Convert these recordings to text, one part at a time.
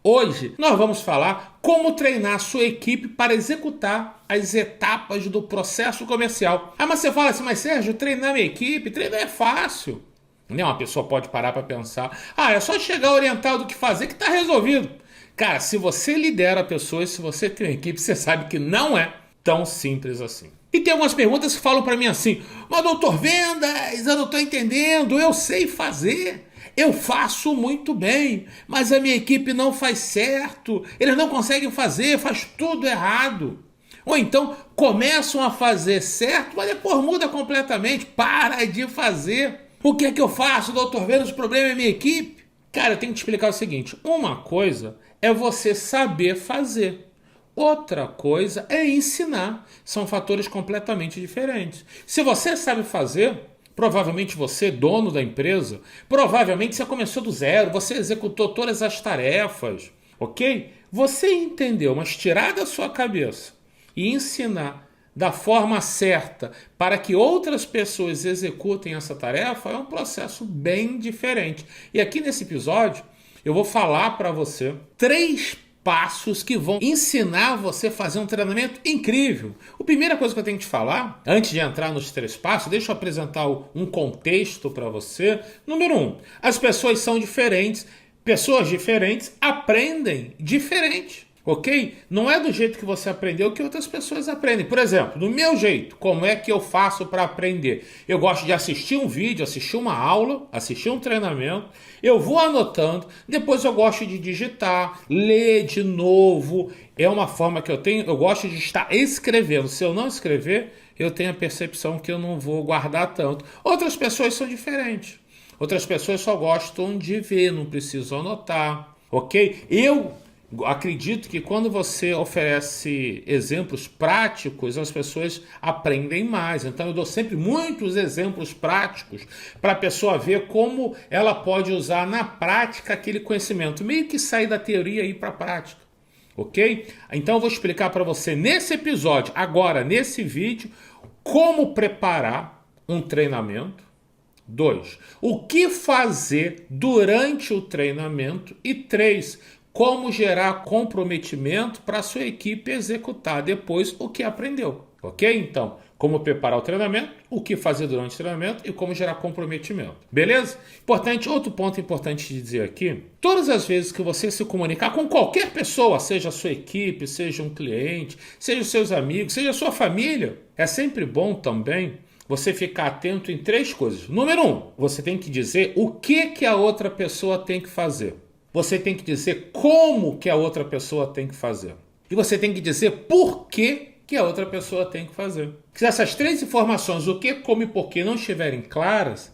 Hoje nós vamos falar como treinar a sua equipe para executar as etapas do processo comercial. Ah, mas você fala assim, mas Sérgio, treinar minha equipe, treinar é fácil. Né? Uma pessoa pode parar para pensar, é só chegar orientado do que fazer que está resolvido. Cara, se você lidera pessoas, se você tem uma equipe, você sabe que não é tão simples assim. E tem algumas perguntas que falam para mim assim, mas doutor Vendas, eu não estou entendendo, eu sei fazer. Eu faço muito bem, mas a minha equipe não faz certo. Eles não conseguem fazer, faz tudo errado. Ou então começam a fazer certo, mas depois muda completamente, para de fazer. O que é que eu faço, doutor Vendas? O problema é a minha equipe. Cara, eu tenho que te explicar o seguinte. Uma coisa é você saber fazer. Outra coisa é ensinar. São fatores completamente diferentes. Se você sabe fazer, provavelmente você, dono da empresa, provavelmente você começou do zero, você executou todas as tarefas, ok? Você entendeu, mas tirar da sua cabeça e ensinar da forma certa para que outras pessoas executem essa tarefa é um processo bem diferente. E aqui nesse episódio eu vou falar para você 3 passos que vão ensinar você a fazer um treinamento incrível. A primeira coisa que eu tenho que te falar, antes de entrar nos 3 passos, deixa eu apresentar um contexto para você. Número 1, as pessoas são diferentes. Pessoas diferentes aprendem diferente. Ok? Não é do jeito que você aprendeu que outras pessoas aprendem. Por exemplo, do meu jeito, como é que eu faço para aprender? Eu gosto de assistir um vídeo, assistir uma aula, assistir um treinamento, eu vou anotando, depois eu gosto de digitar, ler de novo. É uma forma que eu tenho, eu gosto de estar escrevendo. Se eu não escrever, eu tenho a percepção que eu não vou guardar tanto. Outras pessoas são diferentes. Outras pessoas só gostam de ver, não precisam anotar. Ok? Eu acredito que quando você oferece exemplos práticos, as pessoas aprendem mais. Então eu dou sempre muitos exemplos práticos para a pessoa ver como ela pode usar na prática aquele conhecimento, meio que sair da teoria e ir para a prática. Ok? Então eu vou explicar para você nesse episódio, agora nesse vídeo, como preparar um treinamento. 2. O que fazer durante o treinamento. E 3. Como gerar comprometimento para a sua equipe executar depois o que aprendeu. Ok? Então, como preparar o treinamento, o que fazer durante o treinamento e como gerar comprometimento. Beleza? Outro ponto importante de dizer aqui, todas as vezes que você se comunicar com qualquer pessoa, seja a sua equipe, seja um cliente, seja os seus amigos, seja a sua família, é sempre bom também você ficar atento em 3 coisas. Número 1, você tem que dizer o que a outra pessoa tem que fazer. Você tem que dizer como que a outra pessoa tem que fazer. E você tem que dizer por que a outra pessoa tem que fazer. Se essas 3 informações, o que, como e por que, não estiverem claras,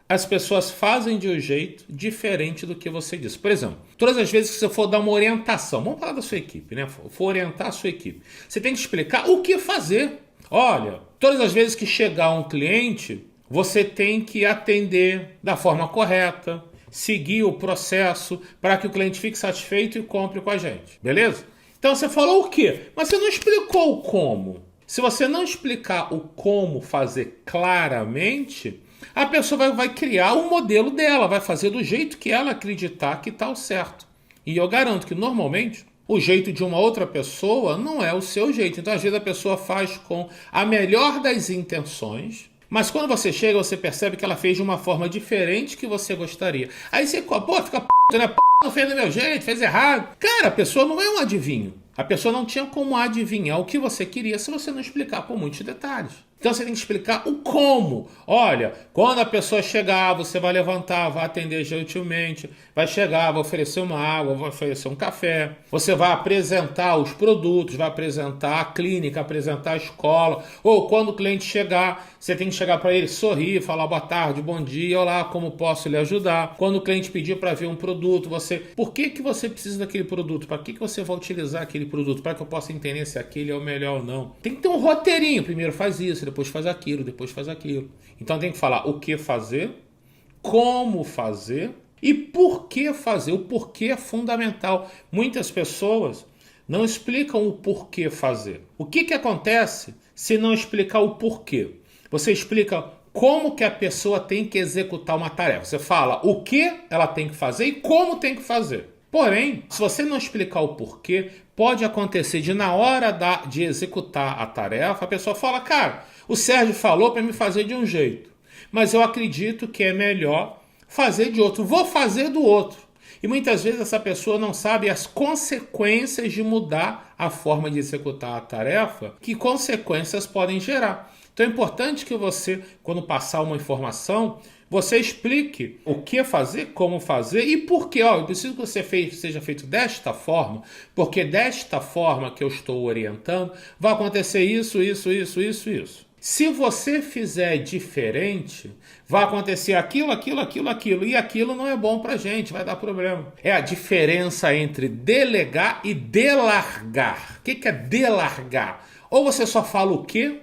as pessoas fazem de um jeito diferente do que você disse. Por exemplo, todas as vezes que você for dar uma orientação, vamos falar da sua equipe, né? For orientar a sua equipe, você tem que explicar o que fazer. Olha, todas as vezes que chegar um cliente, você tem que atender da forma correta, seguir o processo para que o cliente fique satisfeito e compre com a gente. Beleza? Então você falou o quê? Mas você não explicou o como. Se você não explicar o como fazer claramente, a pessoa vai criar o modelo dela, vai fazer do jeito que ela acreditar que está o certo. E eu garanto que normalmente o jeito de uma outra pessoa não é o seu jeito. Então às vezes a pessoa faz com a melhor das intenções, mas quando você chega, você percebe que ela fez de uma forma diferente que você gostaria. Aí você fica né? Não fez do meu jeito, fez errado. Cara, a pessoa não é um adivinho. A pessoa não tinha como adivinhar o que você queria se você não explicar por muitos detalhes. Então você tem que explicar o como. Olha, quando a pessoa chegar, você vai levantar, vai atender gentilmente, vai chegar, vai oferecer uma água, vai oferecer um café. Você vai apresentar os produtos, vai apresentar a clínica, apresentar a escola. Ou quando o cliente chegar, você tem que chegar para ele, sorrir, falar boa tarde, bom dia, olá, como posso lhe ajudar? Quando o cliente pedir para ver um produto, por que você precisa daquele produto? Para que você vai utilizar aquele produto? Para que eu possa entender se aquele é o melhor ou não. Tem que ter um roteirinho. Primeiro faz isso, depois faz aquilo, depois faz aquilo. Então tem que falar o que fazer, como fazer e por que fazer. O porquê é fundamental. Muitas pessoas não explicam o porquê fazer. O que acontece se não explicar o porquê? Você explica como que a pessoa tem que executar uma tarefa. Você fala o que ela tem que fazer e como tem que fazer. Porém, se você não explicar o porquê, pode acontecer de na hora de executar a tarefa, a pessoa fala, cara, o Sérgio falou para me fazer de um jeito, mas eu acredito que é melhor fazer de outro, vou fazer do outro. E muitas vezes essa pessoa não sabe as consequências de mudar a forma de executar a tarefa, que consequências podem gerar. Então é importante que você, quando passar uma informação, você explique o que fazer, como fazer e por quê. Eu preciso que você seja feito desta forma, porque desta forma que eu estou orientando, vai acontecer isso, isso, isso, isso, isso. Se você fizer diferente, vai acontecer aquilo, aquilo, aquilo, aquilo. E aquilo não é bom pra gente, vai dar problema. É a diferença entre delegar e delargar. O que é delargar? Ou você só fala o quê,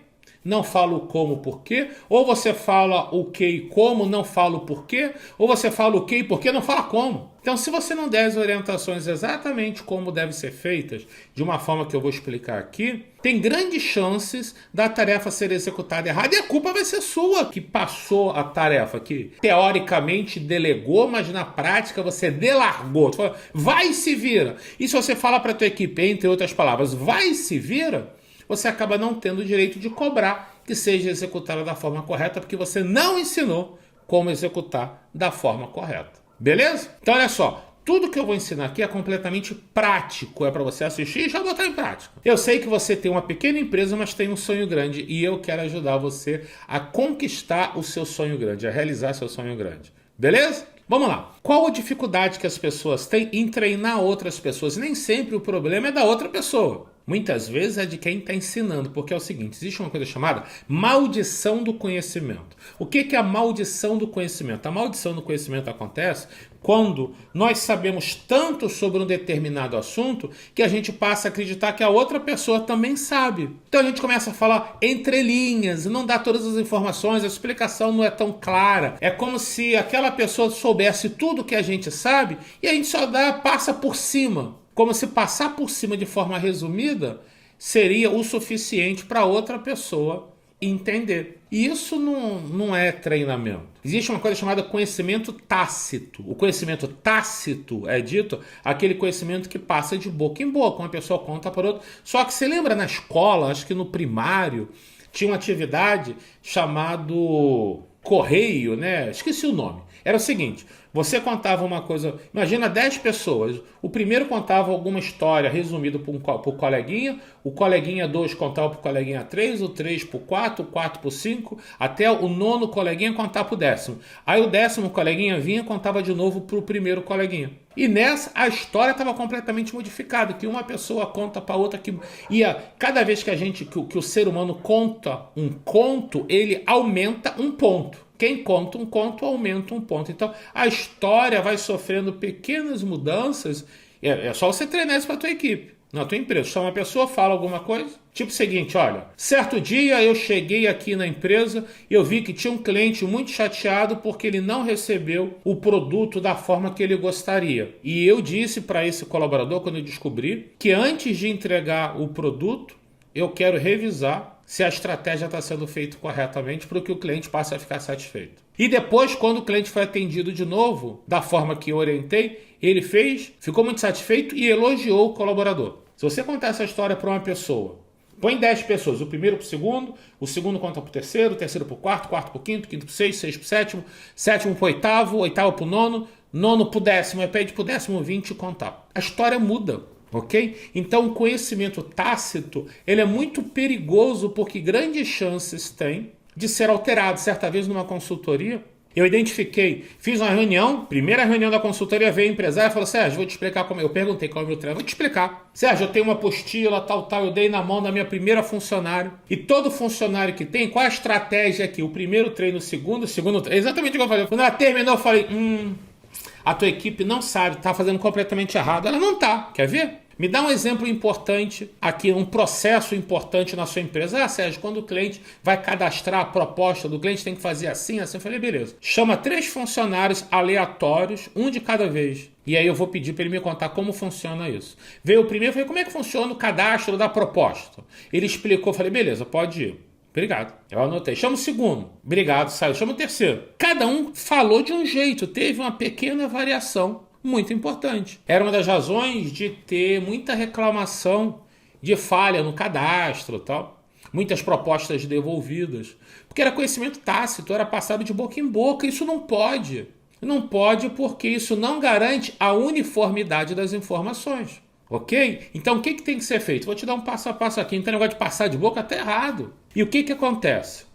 não fala o como, porquê, ou você fala o que e como, não fala o porquê, ou você fala o que e porquê, não fala como. Então, se você não der as orientações exatamente como devem ser feitas, de uma forma que eu vou explicar aqui, tem grandes chances da tarefa ser executada errada e a culpa vai ser sua, que passou a tarefa, que teoricamente delegou, mas na prática você delargou. Tu fala, vai e se vira. E se você fala para a tua equipe, entre outras palavras, vai e se vira, você acaba não tendo o direito de cobrar que seja executada da forma correta, porque você não ensinou como executar da forma correta. Beleza? Então olha só, tudo que eu vou ensinar aqui é completamente prático, é para você assistir e já botar em prática. Eu sei que você tem uma pequena empresa, mas tem um sonho grande e eu quero ajudar você a conquistar o seu sonho grande, a realizar seu sonho grande. Beleza? Vamos lá. Qual a dificuldade que as pessoas têm em treinar outras pessoas? Nem sempre o problema é da outra pessoa. Muitas vezes é de quem está ensinando, porque é o seguinte, existe uma coisa chamada maldição do conhecimento. O que é a maldição do conhecimento? A maldição do conhecimento acontece quando nós sabemos tanto sobre um determinado assunto que a gente passa a acreditar que a outra pessoa também sabe. Então a gente começa a falar entre linhas, não dá todas as informações, a explicação não é tão clara. É como se aquela pessoa soubesse tudo que a gente sabe e a gente só passa por cima. Como se passar por cima de forma resumida seria o suficiente para outra pessoa entender. E isso não é treinamento. Existe uma coisa chamada conhecimento tácito. O conhecimento tácito é dito aquele conhecimento que passa de boca em boca, uma pessoa conta para outra. Só que você lembra na escola, acho que no primário, tinha uma atividade chamado correio, né? Esqueci o nome. Era o seguinte, você contava uma coisa, imagina 10 pessoas, o primeiro contava alguma história resumida para o coleguinha, o coleguinha 2 contava para o coleguinha 3, o 3 para o 4 para o 5, até o nono coleguinha contava para o 10º. Aí o 10º coleguinha vinha e contava de novo para o primeiro coleguinha. E nessa, a história estava completamente modificada, que uma pessoa conta para outra, que ia, cada vez que que o ser humano conta um conto, ele aumenta um ponto. Quem conta um conto aumenta um ponto. Então a história vai sofrendo pequenas mudanças. É só você treinar isso para a tua equipe, na tua empresa. Só uma pessoa fala alguma coisa. Tipo o seguinte, olha, certo dia eu cheguei aqui na empresa e eu vi que tinha um cliente muito chateado porque ele não recebeu o produto da forma que ele gostaria. E eu disse para esse colaborador, quando eu descobri, que antes de entregar o produto, eu quero revisar se a estratégia está sendo feita corretamente para que o cliente passe a ficar satisfeito. E depois, quando o cliente foi atendido de novo, da forma que eu orientei, ele ficou muito satisfeito e elogiou o colaborador. Se você contar essa história para uma pessoa, põe 10 pessoas, o primeiro para o segundo conta para o terceiro para o quarto para o quinto para o sexto, sexto para o sétimo, sétimo para o oitavo, oitavo para o nono, nono para o décimo, e pede para o 10º contar. A história muda. Ok? Então o conhecimento tácito ele é muito perigoso porque grandes chances tem de ser alterado. Certa vez numa consultoria, eu identifiquei, fiz uma reunião, primeira reunião da consultoria, veio o empresário e falou, Sérgio, vou te explicar como eu perguntei qual é o meu treino, vou te explicar. Sérgio, eu tenho uma apostila, tal, eu dei na mão da minha primeira funcionário. E todo funcionário que tem, qual a estratégia aqui? O primeiro treino, o segundo treino, exatamente o que eu falei. Quando ela terminou, eu falei, a tua equipe não sabe, tá fazendo completamente errado. Ela não tá, quer ver? Me dá um exemplo importante aqui, um processo importante na sua empresa. Sérgio, quando o cliente vai cadastrar a proposta do cliente, tem que fazer assim, assim. Eu falei, beleza. Chama 3 funcionários aleatórios, um de cada vez. E aí eu vou pedir para ele me contar como funciona isso. Veio o primeiro, eu falei, como é que funciona o cadastro da proposta? Ele explicou, eu falei, beleza, pode ir. Obrigado. Eu anotei. Chama o segundo. Obrigado, saiu. Chama o terceiro. Cada um falou de um jeito, teve uma pequena variação Muito importante. Era uma das razões de ter muita reclamação de falha no cadastro e tal. Muitas propostas devolvidas. Porque era conhecimento tácito, era passado de boca em boca. Isso não pode. Não pode porque isso não garante a uniformidade das informações. Ok? Então o que tem que ser feito? Vou te dar um passo a passo aqui. Então o negócio de passar de boca está errado. E o que acontece?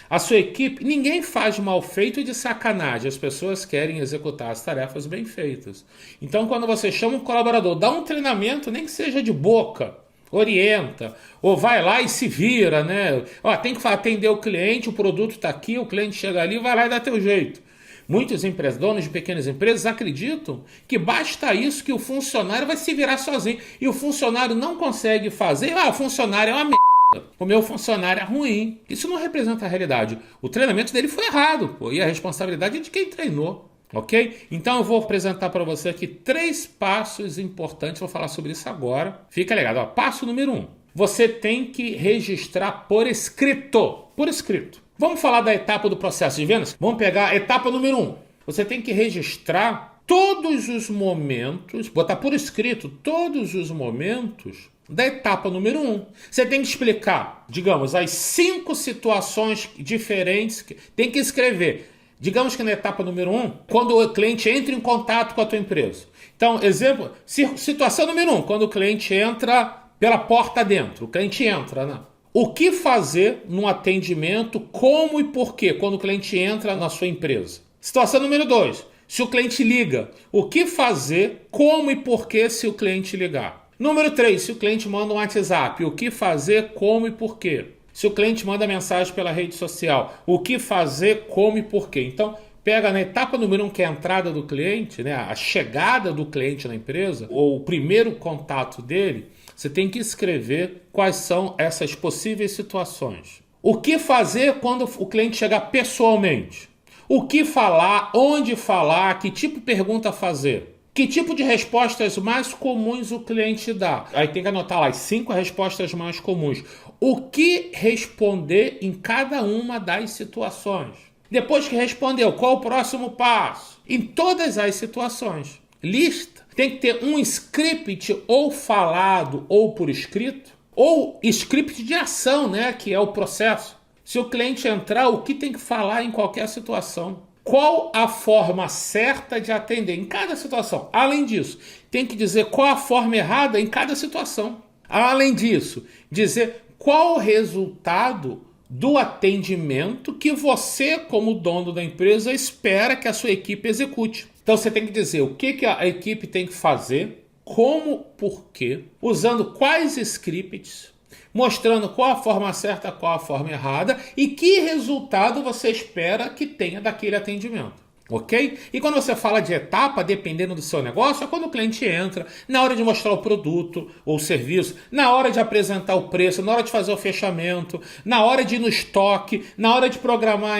A sua equipe, ninguém faz mal feito e de sacanagem. As pessoas querem executar as tarefas bem feitas. Então quando você chama um colaborador, dá um treinamento, nem que seja de boca, orienta, ou vai lá e se vira, né? Ó, tem que atender o cliente, o produto está aqui, o cliente chega ali, vai lá e dá teu jeito. Muitos empresas, donos de pequenas empresas acreditam que basta isso que o funcionário vai se virar sozinho. E o funcionário não consegue fazer. O funcionário é uma merda. O meu funcionário é ruim. Isso não representa a realidade. O treinamento dele foi errado, pô, e a responsabilidade é de quem treinou. Ok? Então eu vou apresentar para você aqui 3 passos importantes. Vou falar sobre isso agora. Fica ligado. Ó, passo número 1. Você tem que registrar por escrito. Por escrito. Vamos falar da etapa do processo de vendas? Vamos pegar a etapa número 1. Você tem que registrar todos os momentos, botar por escrito todos os momentos da etapa número 1. Você tem que explicar, digamos, as 5 situações diferentes. Tem que escrever. Digamos que na etapa número 1, quando o cliente entra em contato com a tua empresa. Então, exemplo, situação número 1, quando o cliente entra pela porta dentro. O cliente entra, né? O que fazer no atendimento, como e por quê, quando o cliente entra na sua empresa. Situação número 2, se o cliente liga. O que fazer, como e por quê se o cliente ligar. Número 3, se o cliente manda um WhatsApp. O que fazer, como e por quê. Se o cliente manda mensagem pela rede social. O que fazer, como e por quê. Então, pega na etapa número 1, que é a entrada do cliente, né, a chegada do cliente na empresa, ou o primeiro contato dele. Você tem que escrever quais são essas possíveis situações. O que fazer quando o cliente chegar pessoalmente? O que falar, onde falar, que tipo de pergunta fazer? Que tipo de respostas mais comuns o cliente dá? Aí tem que anotar lá as 5 respostas mais comuns. O que responder em cada uma das situações? Depois que respondeu, qual o próximo passo? Em todas as situações. Lista. Tem que ter um script ou falado ou por escrito, ou script de ação, né, que é o processo. Se o cliente entrar, o que tem que falar em qualquer situação? Qual a forma certa de atender em cada situação? Além disso, tem que dizer qual a forma errada em cada situação. Além disso, dizer qual o resultado do atendimento que você, como dono da empresa, espera que a sua equipe execute. Então você tem que dizer o que a equipe tem que fazer, como, por quê, usando quais scripts, mostrando qual a forma certa, qual a forma errada e que resultado você espera que tenha daquele atendimento. Ok? E quando você fala de etapa, dependendo do seu negócio, é quando o cliente entra, na hora de mostrar o produto ou o serviço, na hora de apresentar o preço, na hora de fazer o fechamento, na hora de ir no estoque, na hora de programar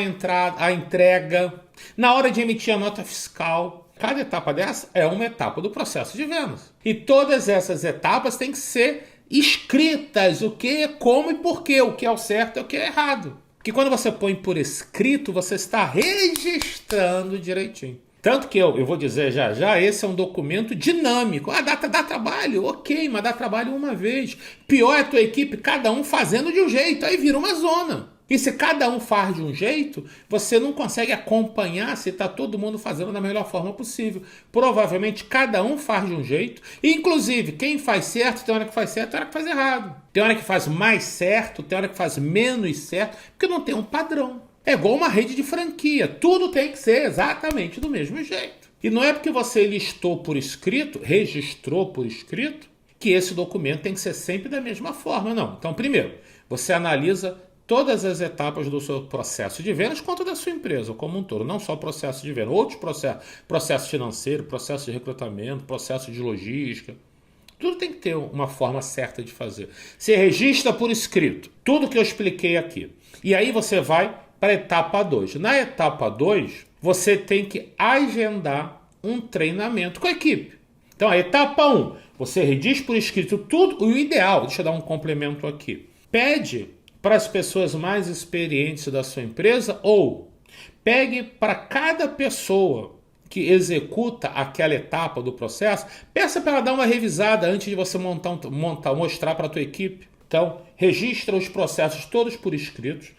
a entrega, na hora de emitir a nota fiscal. Cada etapa dessa é uma etapa do processo de vendas. E todas essas etapas têm que ser escritas, o que, como e por quê, o que é o certo e o que é errado. Porque quando você põe por escrito, você está registrando direitinho. Tanto que eu vou dizer já, esse é um documento dinâmico. Dá trabalho? Ok, mas dá trabalho uma vez. Pior é a tua equipe, cada um fazendo de um jeito, aí vira uma zona. E se cada um faz de um jeito, você não consegue acompanhar se está todo mundo fazendo da melhor forma possível. Provavelmente cada um faz de um jeito. E, inclusive, quem faz certo, tem hora que faz certo, tem hora que faz errado. Tem hora que faz mais certo, tem hora que faz menos certo, porque não tem um padrão. É igual uma rede de franquia. Tudo tem que ser exatamente do mesmo jeito. E não é porque você listou por escrito, registrou por escrito, que esse documento tem que ser sempre da mesma forma, não. Então, primeiro, você analisa todas as etapas do seu processo de vendas quanto da sua empresa como um todo, não só o processo de venda, outros processos, processo financeiro, processo de recrutamento, processo de logística, tudo tem que ter uma forma certa de fazer. Você registra por escrito tudo que eu expliquei aqui, e aí você vai para a etapa 2. Na etapa 2, você tem que agendar um treinamento com a equipe. Então, a etapa 1, você registra por escrito tudo, e o ideal, deixa eu dar um complemento aqui, pede para as pessoas mais experientes da sua empresa ou pegue para cada pessoa que executa aquela etapa do processo, peça para ela dar uma revisada antes de você mostrar para a tua equipe. Então, registra os processos todos por escritos,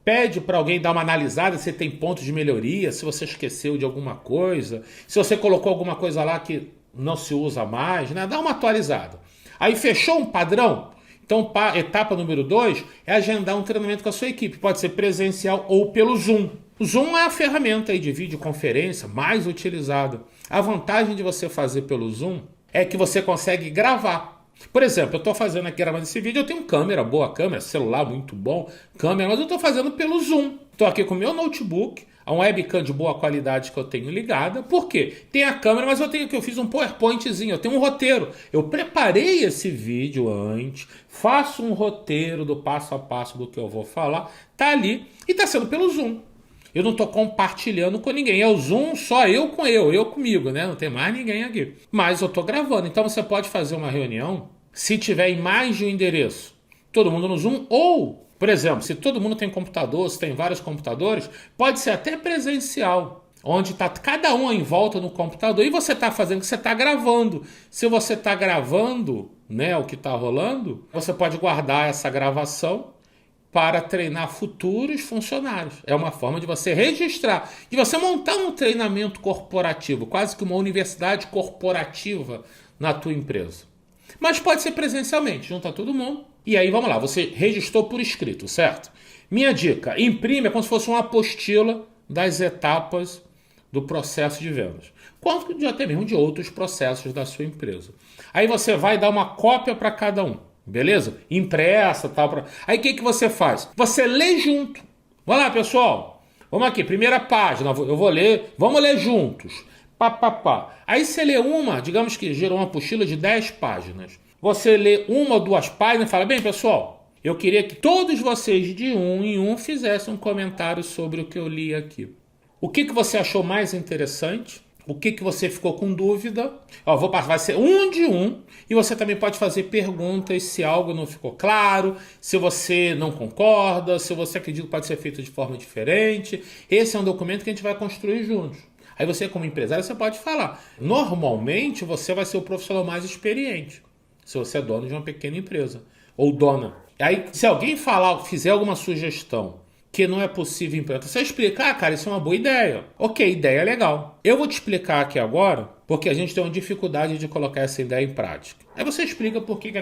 pede para alguém dar uma analisada se tem pontos de melhoria, se você esqueceu de alguma coisa, se você colocou alguma coisa lá que não se usa mais, né? Dá uma atualizada. Aí fechou um padrão? Então, etapa número 2 é agendar um treinamento com a sua equipe. Pode ser presencial ou pelo Zoom. O Zoom é a ferramenta aí de videoconferência mais utilizada. A vantagem de você fazer pelo Zoom é que você consegue gravar. Por exemplo, eu estou fazendo aqui, gravando esse vídeo, eu tenho câmera, boa câmera, celular muito bom, câmera, mas eu estou fazendo pelo Zoom. Estou aqui com o meu notebook, a webcam de boa qualidade que eu tenho ligada. Por quê? Tem a câmera, mas eu fiz um PowerPointzinho, eu tenho um roteiro. Eu preparei esse vídeo antes, faço um roteiro do passo a passo do que eu vou falar, tá ali e tá sendo pelo Zoom. Eu não estou compartilhando com ninguém. É o Zoom, só eu comigo, né? Não tem mais ninguém aqui. Mas eu estou gravando. Então você pode fazer uma reunião se tiver em mais de um endereço. Todo mundo no Zoom. Ou, por exemplo, se todo mundo tem computador, se tem vários computadores, pode ser até presencial. Onde está cada um em volta no computador. E você está fazendo o que você está gravando. Se você está gravando, né, o que está rolando, você pode guardar essa gravação para treinar futuros funcionários. É uma forma de você registrar, de você montar um treinamento corporativo, quase que uma universidade corporativa na tua empresa. Mas pode ser presencialmente, junta todo mundo. E aí, vamos lá, você registrou por escrito, certo? Minha dica, imprime, é como se fosse uma apostila das etapas do processo de vendas, quanto de até mesmo de outros processos da sua empresa. Aí você vai dar uma cópia para cada um. Beleza? Impressa, tal. Aí o que você faz? Você lê junto. Vamos lá, pessoal. Vamos aqui, primeira página. Eu vou ler. Vamos ler juntos. Aí você lê uma, digamos que gerou uma apostila de 10 páginas. Você lê uma ou duas páginas e fala, bem, pessoal, eu queria que todos vocês de um em um fizessem um comentário sobre o que eu li aqui. O que você achou mais interessante? O que você ficou com dúvida? Vai ser um de um. E você também pode fazer perguntas se algo não ficou claro, se você não concorda, se você acredita que pode ser feito de forma diferente. Esse é um documento que a gente vai construir juntos. Aí você, como empresário, você pode falar. Normalmente, você vai ser o profissional mais experiente, se você é dono de uma pequena empresa. Ou dona. Aí, se alguém fizer alguma sugestão que não é possível implementar, você explicar, cara, isso é uma boa ideia. Ok, ideia é legal. Eu vou te explicar aqui agora, porque a gente tem uma dificuldade de colocar essa ideia em prática. Aí você explica por que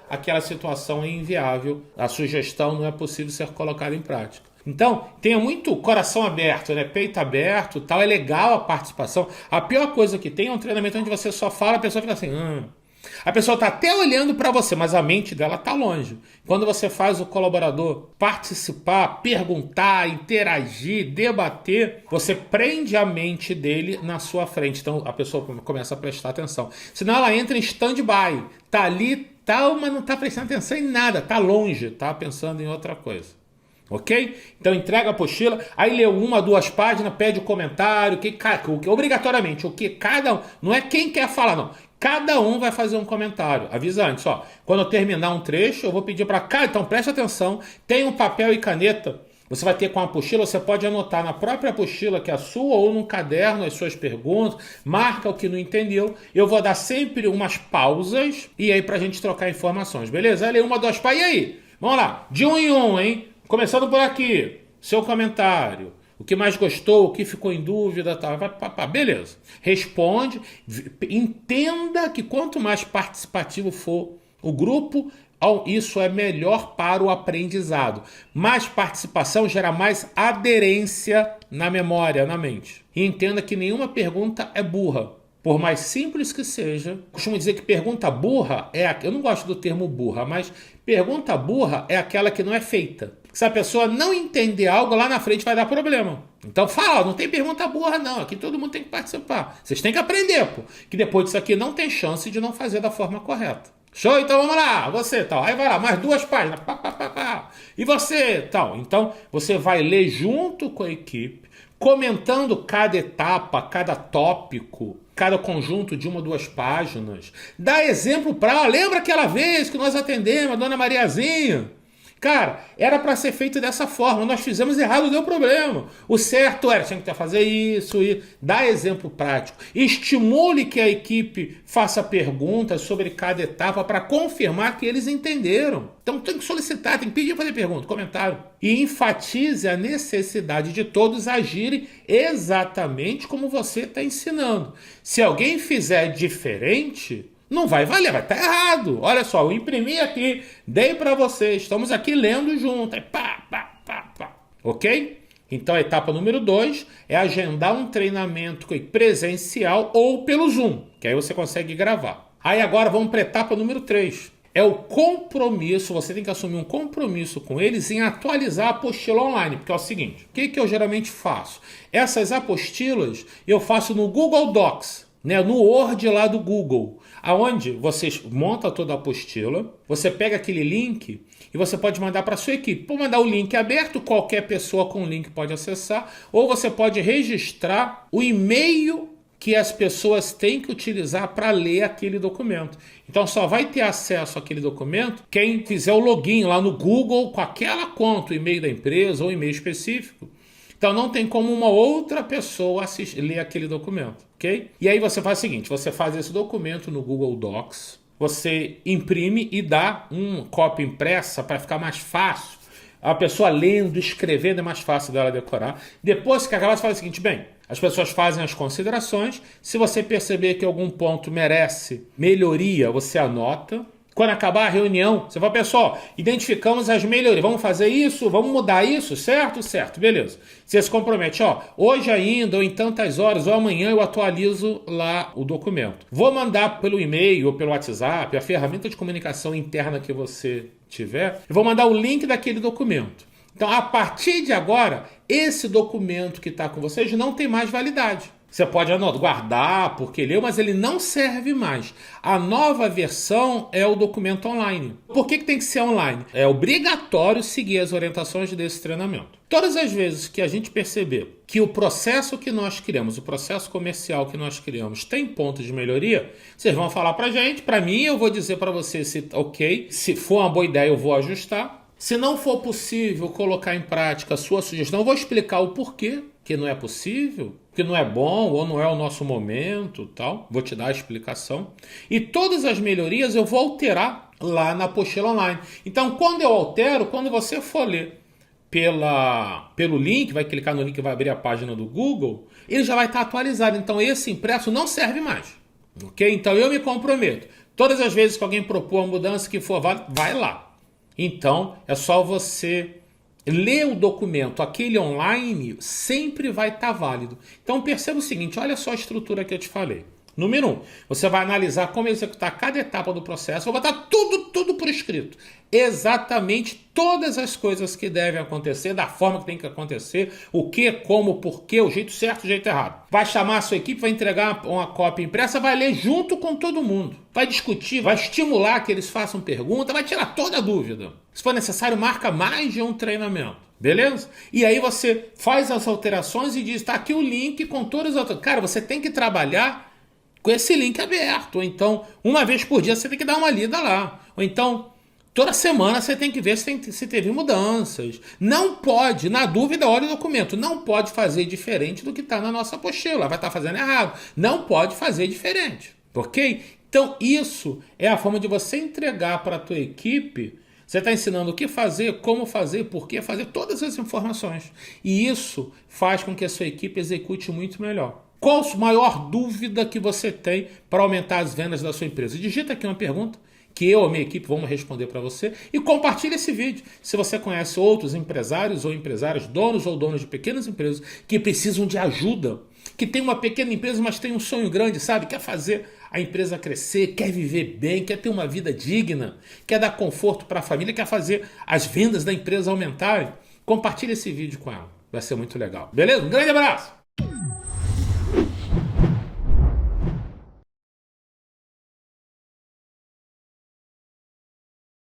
aquela situação é inviável, a sugestão não é possível ser colocada em prática. Então, tenha muito coração aberto, né? Peito aberto, tal. É legal a participação. A pior coisa que tem é um treinamento onde você só fala, a pessoa fica assim... A pessoa está até olhando para você, mas a mente dela está longe. Quando você faz o colaborador participar, perguntar, interagir, debater, você prende a mente dele na sua frente. Então a pessoa começa a prestar atenção. Senão ela entra em stand-by. Está ali, tal, mas não está prestando atenção em nada. Está longe, está pensando em outra coisa. Ok? Então entrega a apostila, aí lê uma, duas páginas, pede o comentário, obrigatoriamente, o que cada um, não é quem quer falar, não. Cada um vai fazer um comentário. Avisa antes, quando eu terminar um trecho, eu vou pedir para cá, então preste atenção, tem um papel e caneta. Você vai ter com a apostila, você pode anotar na própria apostila, que é a sua, ou num caderno, as suas perguntas, marca o que não entendeu. Eu vou dar sempre umas pausas, e aí pra gente trocar informações, beleza? Aí lê uma, duas páginas, e aí? Vamos lá, de um em um, hein? Começando por aqui, seu comentário. O que mais gostou, o que ficou em dúvida, tal. Beleza. Responde. Entenda que quanto mais participativo for o grupo, isso é melhor para o aprendizado. Mais participação gera mais aderência na memória, na mente. E entenda que nenhuma pergunta é burra. Por mais simples que seja, costumo dizer que pergunta burra eu não gosto do termo burra, mas pergunta burra é aquela que não é feita. Se a pessoa não entender algo, lá na frente vai dar problema. Então fala, não tem pergunta burra não, aqui todo mundo tem que participar. Vocês têm que aprender, que depois disso aqui não tem chance de não fazer da forma correta. Show? Então vamos lá, você tal. Aí vai lá, mais duas páginas. E você tal. Então você vai ler junto com a equipe, comentando cada etapa, cada tópico, cada conjunto de uma ou duas páginas. Dá exemplo lembra aquela vez que nós atendemos a dona Mariazinha? Cara, era para ser feito dessa forma, nós fizemos errado, deu problema. O certo era, tinha que fazer isso, e dá exemplo prático. Estimule que a equipe faça perguntas sobre cada etapa para confirmar que eles entenderam. Então tem que solicitar, tem que pedir fazer pergunta, comentário. E enfatize a necessidade de todos agirem exatamente como você está ensinando. Se alguém fizer diferente, não vai valer, vai estar errado. Olha só, eu imprimi aqui, dei para vocês, estamos aqui lendo junto. Aí pá, pá, pá, pá. Ok? Então a etapa número 2 é agendar um treinamento presencial ou pelo Zoom, que aí você consegue gravar. Aí agora vamos para a etapa número 3. É o compromisso, você tem que assumir um compromisso com eles em atualizar a apostila online. Porque é o seguinte, o que eu geralmente faço? Essas apostilas eu faço no Google Docs, né, no Word lá do Google, aonde você monta toda a apostila, você pega aquele link e você pode mandar para a sua equipe. Pode mandar o link aberto, qualquer pessoa com o link pode acessar, ou você pode registrar o e-mail que as pessoas têm que utilizar para ler aquele documento. Então só vai ter acesso àquele documento quem fizer o login lá no Google com aquela conta, o e-mail da empresa ou e-mail específico. Então não tem como uma outra pessoa ler aquele documento, ok? E aí você faz o seguinte, você faz esse documento no Google Docs, você imprime e dá uma cópia impressa para ficar mais fácil. A pessoa lendo, escrevendo é mais fácil dela decorar. Depois que acabar, você faz o seguinte, bem, as pessoas fazem as considerações, se você perceber que algum ponto merece melhoria, você anota. Quando acabar a reunião, você fala, pessoal, identificamos as melhorias, vamos fazer isso, vamos mudar isso, certo? Certo, beleza. Você se compromete, ó, hoje ainda, ou em tantas horas, ou amanhã eu atualizo lá o documento. Vou mandar pelo e-mail ou pelo WhatsApp, a ferramenta de comunicação interna que você tiver, e vou mandar o link daquele documento. Então, a partir de agora, esse documento que está com vocês não tem mais validade. Você pode guardar porque leu, mas ele não serve mais. A nova versão é o documento online. Por que tem que ser online? É obrigatório seguir as orientações desse treinamento. Todas as vezes que a gente perceber que o processo que nós criamos, o processo comercial que nós criamos tem pontos de melhoria, vocês vão falar pra gente. Para mim, eu vou dizer para você se ok, se for uma boa ideia eu vou ajustar. Se não for possível colocar em prática a sua sugestão, eu vou explicar o porquê que não é possível, que não é bom ou não é o nosso momento, tal. Vou te dar a explicação. E todas as melhorias eu vou alterar lá na apostila online. Então, quando eu altero, quando você for ler pelo link, vai clicar no link e vai abrir a página do Google, ele já vai estar atualizado. Então, esse impresso não serve mais. Ok? Então, eu me comprometo. Todas as vezes que alguém propor uma mudança que for válida, vai lá. Então, é só você ler o documento. Aquele online sempre vai estar válido. Então, perceba o seguinte, olha só a estrutura que eu te falei. Número 1, você vai analisar como executar cada etapa do processo. Vou botar tudo por escrito. Exatamente todas as coisas que devem acontecer, da forma que tem que acontecer, o que, como, porquê, o jeito certo, o jeito errado. Vai chamar a sua equipe, vai entregar uma cópia impressa, vai ler junto com todo mundo. Vai discutir, vai estimular que eles façam pergunta, vai tirar toda a dúvida. Se for necessário, marca mais de um treinamento. Beleza? E aí você faz as alterações e diz, tá aqui o link com todas as outras. Cara, você tem que trabalhar com esse link aberto. Ou então, uma vez por dia você tem que dar uma lida lá. Ou então, toda semana você tem que ver se teve mudanças. Não pode, na dúvida, olha o documento. Não pode fazer diferente do que está na nossa apostila. Vai estar fazendo errado. Não pode fazer diferente. Ok? Então, isso é a forma de você entregar para a tua equipe. Você está ensinando o que fazer, como fazer, por que fazer, todas as informações. E isso faz com que a sua equipe execute muito melhor. Qual a maior dúvida que você tem para aumentar as vendas da sua empresa? Digita aqui uma pergunta que eu ou minha equipe vamos responder para você e compartilhe esse vídeo. Se você conhece outros empresários ou empresárias, donos ou donas de pequenas empresas que precisam de ajuda, que tem uma pequena empresa, mas tem um sonho grande, sabe? Quer fazer a empresa crescer, quer viver bem, quer ter uma vida digna, quer dar conforto para a família, quer fazer as vendas da empresa aumentarem, compartilhe esse vídeo com ela. Vai ser muito legal. Beleza? Um grande abraço!